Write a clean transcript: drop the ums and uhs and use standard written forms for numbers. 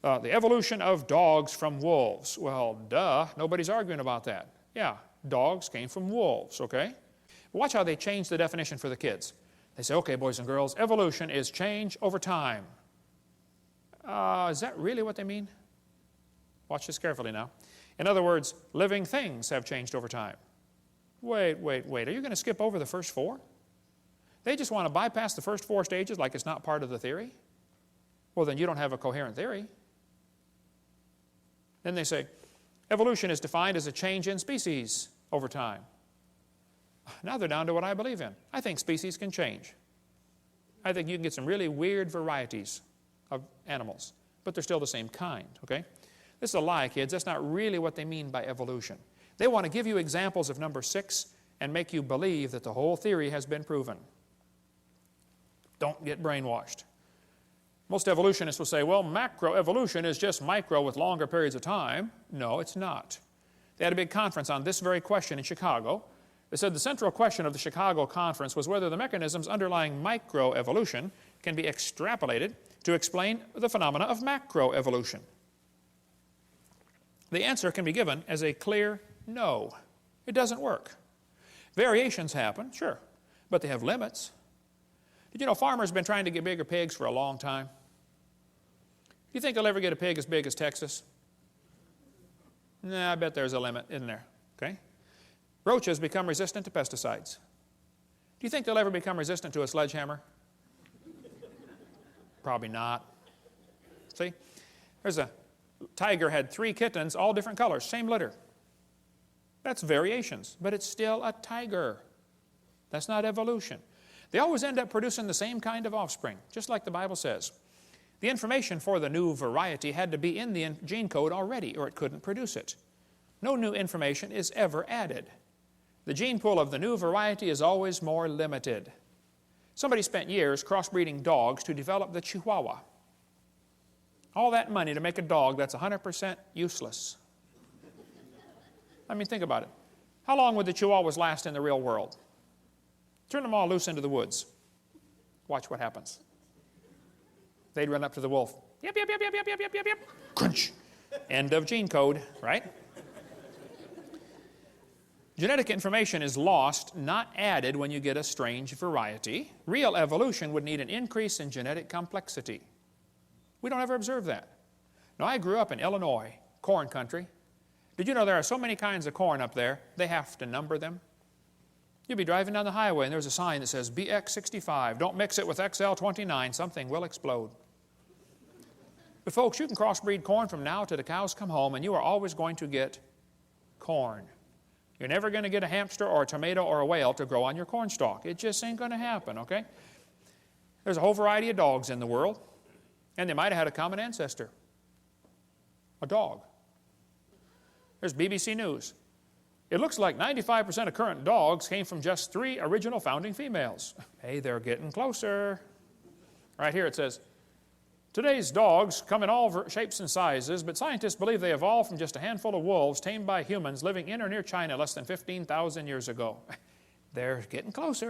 the evolution of dogs from wolves. Well, duh, nobody's arguing about that. Yeah, dogs came from wolves, okay? But watch how they change the definition for the kids. They say, okay, boys and girls, evolution is change over time. Is that really what they mean? Watch this carefully now. In other words, living things have changed over time. Wait. Are you going to skip over the first four? They just want to bypass the first four stages like it's not part of the theory? Well, then you don't have a coherent theory. Then they say, evolution is defined as a change in species over time. Now they're down to what I believe in. I think species can change. I think you can get some really weird varieties of animals, but they're still the same kind, okay? This is a lie, kids. That's not really what they mean by evolution. They want to give you examples of number 6 and make you believe that the whole theory has been proven. Don't get brainwashed. Most evolutionists will say, well, macroevolution is just micro with longer periods of time. No, it's not. They had a big conference on this very question in Chicago. They said the central question of the Chicago conference was whether the mechanisms underlying microevolution can be extrapolated to explain the phenomena of macroevolution. The answer can be given as a clear no. It doesn't work. Variations happen, sure, but they have limits. Did you know farmers have been trying to get bigger pigs for a long time? Do you think they'll ever get a pig as big as Texas? Nah, I bet there's a limit, isn't there? Okay? Roaches become resistant to pesticides. Do you think they'll ever become resistant to a sledgehammer? Probably not. See? There's a tiger had 3 kittens, all different colors, same litter. That's variations, but it's still a tiger. That's not evolution. They always end up producing the same kind of offspring, just like the Bible says. The information for the new variety had to be in the gene code already, or it couldn't produce it. No new information is ever added. The gene pool of the new variety is always more limited. Somebody spent years crossbreeding dogs to develop the Chihuahua. All that money to make a dog that's 100% useless. I mean, think about it. How long would the Chihuahuas last in the real world? Turn them all loose into the woods. Watch what happens. They'd run up to the wolf. Yep, yep, yep, yep, yep, yep, yep, yep, yep. Crunch. End of gene code, right? Genetic information is lost, not added when you get a strange variety. Real evolution would need an increase in genetic complexity. We don't ever observe that. Now, I grew up in Illinois, corn country. Did you know there are so many kinds of corn up there, they have to number them? You'll be driving down the highway and there's a sign that says BX65. Don't mix it with XL29. Something will explode. But folks, you can crossbreed corn from now till the cows come home and you are always going to get corn. You're never going to get a hamster or a tomato or a whale to grow on your corn stalk. It just ain't going to happen, okay? There's a whole variety of dogs in the world, and they might have had a common ancestor. A dog. There's BBC News. It looks like 95% of current dogs came from just 3 original founding females. Hey, they're getting closer. Right here it says, today's dogs come in all shapes and sizes, but scientists believe they evolved from just a handful of wolves tamed by humans living in or near China less than 15,000 years ago. They're getting closer.